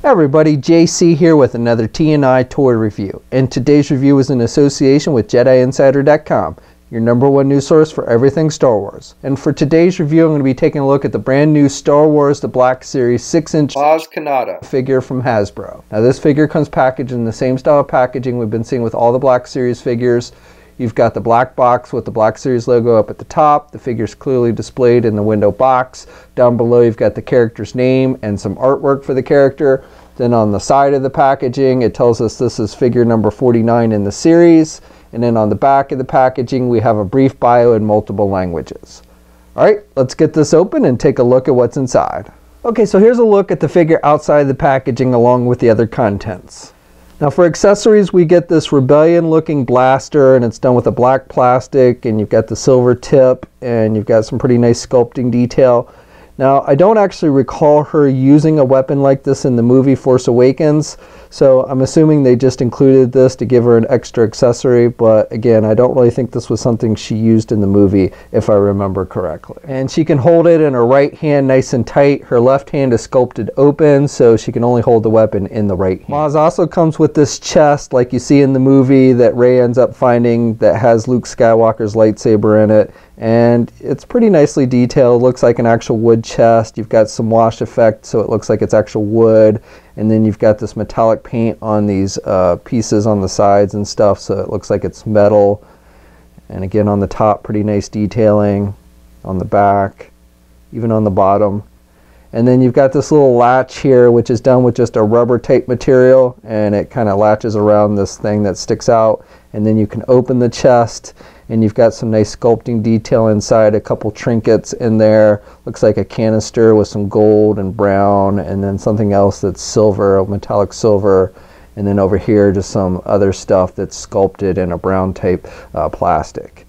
Hey everybody, JC here with another T&I toy review. And today's review is in association with JediInsider.com, your #1 news source for everything Star Wars. And for today's review, I'm going to be taking a look at the brand new Star Wars The Black Series 6-inch Maz Kanata figure from Hasbro. Now this figure comes packaged in the same style of packaging we've been seeing with all the Black Series figures. You've got the black box with the Black Series logo up at the top. The figure's clearly displayed in the window box. Down below you've got the character's name and some artwork for the character. Then on the side of the packaging it tells us this is figure number 49 in the series. And then on the back of the packaging we have a brief bio in multiple languages. Alright, let's get this open and take a look at what's inside. Okay, so here's a look at the figure outside the packaging along with the other contents. Now for accessories we get this Rebellion looking blaster, and it's done with a black plastic, and you've got the silver tip, and you've got some pretty nice sculpting detail. Now I don't actually recall her using a weapon like this in the movie Force Awakens, so I'm assuming they just included this to give her an extra accessory, but again I don't really think this was something she used in the movie if I remember correctly. And she can hold it in her right hand nice and tight. Her left hand is sculpted open, so she can only hold the weapon in the right hand. Maz also comes with this chest like you see in the movie that Rey ends up finding that has Luke Skywalker's lightsaber in it. And it's pretty nicely detailed. Looks like an actual wood chest. You've got some wash effect so it looks like it's actual wood, and then you've got this metallic paint on these pieces on the sides and stuff, so it looks like it's metal. And again on the top, pretty nice detailing. On the back, even on the bottom. And then you've got this little latch here which is done with just a rubber type material, and it kind of latches around this thing that sticks out. And then you can open the chest, and you've got some nice sculpting detail inside, a couple trinkets in there. Looks like a canister with some gold and brown, and then something else that's silver, a metallic silver. And then over here just some other stuff that's sculpted in a brown type plastic.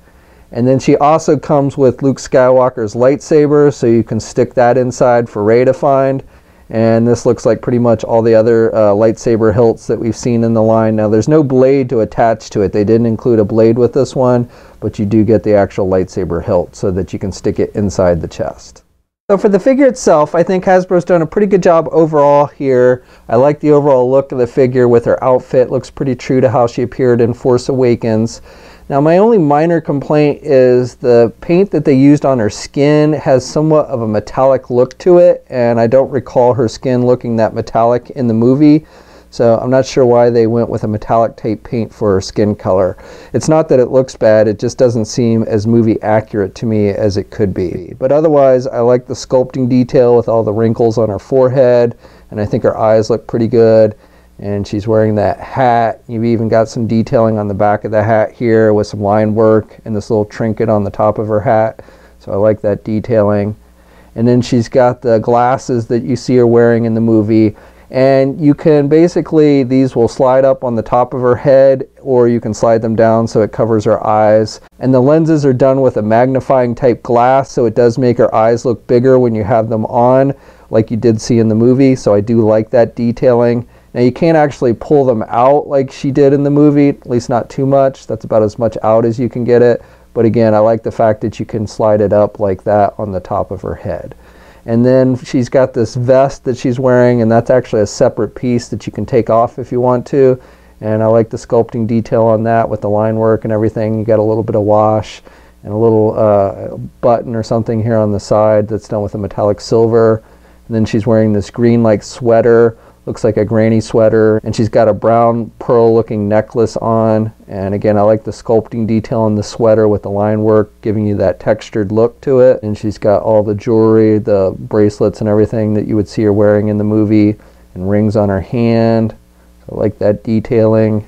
And then she also comes with Luke Skywalker's lightsaber, so you can stick that inside for Rey to find. And this looks like pretty much all the other lightsaber hilts that we've seen in the line. Now there's no blade to attach to it. They didn't include a blade with this one, but you do get the actual lightsaber hilt so that you can stick it inside the chest. So for the figure itself, I think Hasbro's done a pretty good job overall here. I like the overall look of the figure with her outfit. Looks pretty true to how she appeared in Force Awakens. Now my only minor complaint is the paint that they used on her skin has somewhat of a metallic look to it, and I don't recall her skin looking that metallic in the movie, so I'm not sure why they went with a metallic type paint for her skin color. It's not that it looks bad, it just doesn't seem as movie accurate to me as it could be. But otherwise I like the sculpting detail with all the wrinkles on her forehead, and I think her eyes look pretty good. And she's wearing that hat. You've even got some detailing on the back of the hat here with some line work and this little trinket on the top of her hat. So I like that detailing. And then she's got the glasses that you see her wearing in the movie. And you can basically, these will slide up on the top of her head, or you can slide them down so it covers her eyes. And the lenses are done with a magnifying type glass, so it does make her eyes look bigger when you have them on, like you did see in the movie. So I do like that detailing. Now you can't actually pull them out like she did in the movie, at least not too much. That's about as much out as you can get it. But again, I like the fact that you can slide it up like that on the top of her head. And then she's got this vest that she's wearing, and that's actually a separate piece that you can take off if you want to. And I like the sculpting detail on that with the line work and everything. You got a little bit of wash and a little button or something here on the side that's done with a metallic silver. And then she's wearing this green like sweater. Looks like a granny sweater, and she's got a brown pearl looking necklace on. And again, I like the sculpting detail on the sweater with the line work, giving you that textured look to it. And she's got all the jewelry, the bracelets and everything that you would see her wearing in the movie, and rings on her hand. So I like that detailing.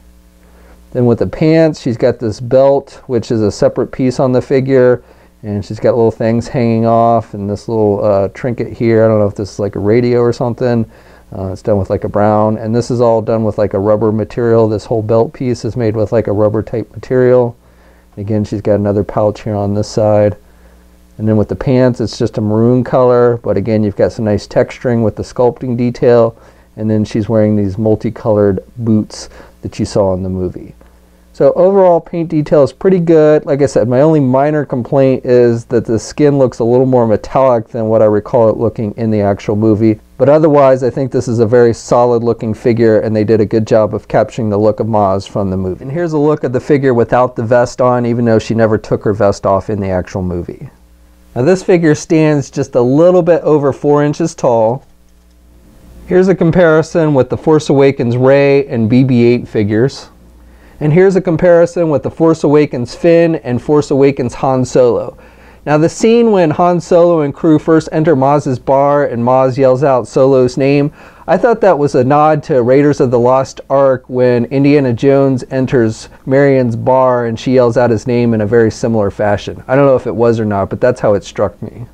Then with the pants, she's got this belt, which is a separate piece on the figure, and she's got little things hanging off, and this little trinket here. I don't know if this is like a radio or something. It's done with like a brown, and this is all done with like a rubber material. This whole belt piece is made with like a rubber type material. Again, she's got another pouch here on this side. And then with the pants, it's just a maroon color, but again, you've got some nice texturing with the sculpting detail. And then she's wearing these multicolored boots that you saw in the movie. So overall paint detail is pretty good. Like I said, my only minor complaint is that the skin looks a little more metallic than what I recall it looking in the actual movie. But otherwise, I think this is a very solid looking figure, and they did a good job of capturing the look of Maz from the movie. And here's a look at the figure without the vest on, even though she never took her vest off in the actual movie. Now this figure stands just a little bit over 4 inches tall. Here's a comparison with the Force Awakens Rey and BB-8 figures. And here's a comparison with the Force Awakens Finn and Force Awakens Han Solo. Now the scene when Han Solo and crew first enter Maz's bar and Maz yells out Solo's name, I thought that was a nod to Raiders of the Lost Ark when Indiana Jones enters Marion's bar and she yells out his name in a very similar fashion. I don't know if it was or not, but that's how it struck me.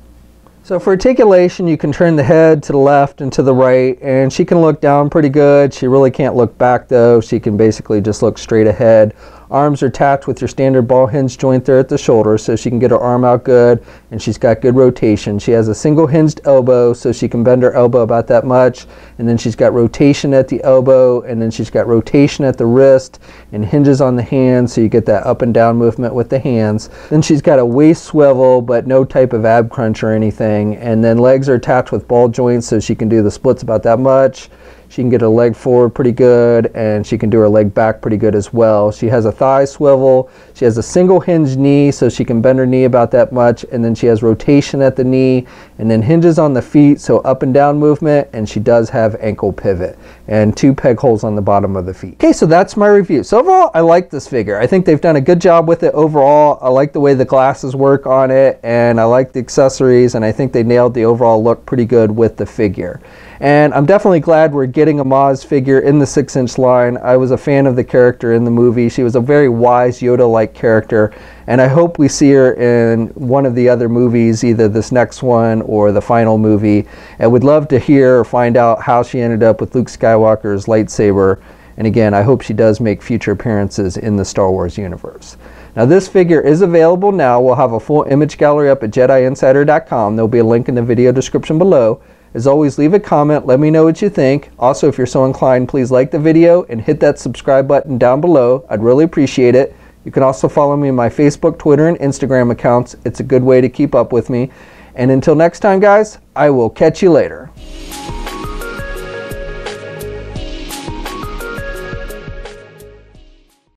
So for articulation, you can turn the head to the left and to the right, and she can look down pretty good. She really can't look back though. She can basically just look straight ahead. Arms are attached with your standard ball hinge joint there at the shoulder, so she can get her arm out good, and she's got good rotation. She has a single hinged elbow, so she can bend her elbow about that much, and then she's got rotation at the elbow, and then she's got rotation at the wrist, and hinges on the hands, so you get that up and down movement with the hands. Then she's got a waist swivel, but no type of ab crunch or anything, and then legs are attached with ball joints, so she can do the splits about that much. She can get her leg forward pretty good, and she can do her leg back pretty good as well. She has a thigh swivel. She has a single hinged knee, so she can bend her knee about that much, and then she has rotation at the knee, and then hinges on the feet, so up and down movement, and she does have ankle pivot, and 2 peg holes on the bottom of the feet. Okay, so that's my review. So overall, I like this figure. I think they've done a good job with it overall. I like the way the glasses work on it, and I like the accessories, and I think they nailed the overall look pretty good with the figure. And I'm definitely glad we're getting a Maz figure in the 6-inch line. I was a fan of the character in the movie. She was a very wise Yoda-like character, and I hope we see her in one of the other movies, either this next one or the final movie. I would love to hear or find out how she ended up with Luke Skywalker's lightsaber. And again, I hope she does make future appearances in the Star Wars universe. Now this figure is available now. We'll have a full image gallery up at JediInsider.com. There'll be a link in the video description below. As always, leave a comment, let me know what you think. Also, if you're so inclined, please like the video and hit that subscribe button down below. I'd really appreciate it. You can also follow me on my Facebook, Twitter, and Instagram accounts. It's a good way to keep up with me. And until next time, guys, I will catch you later.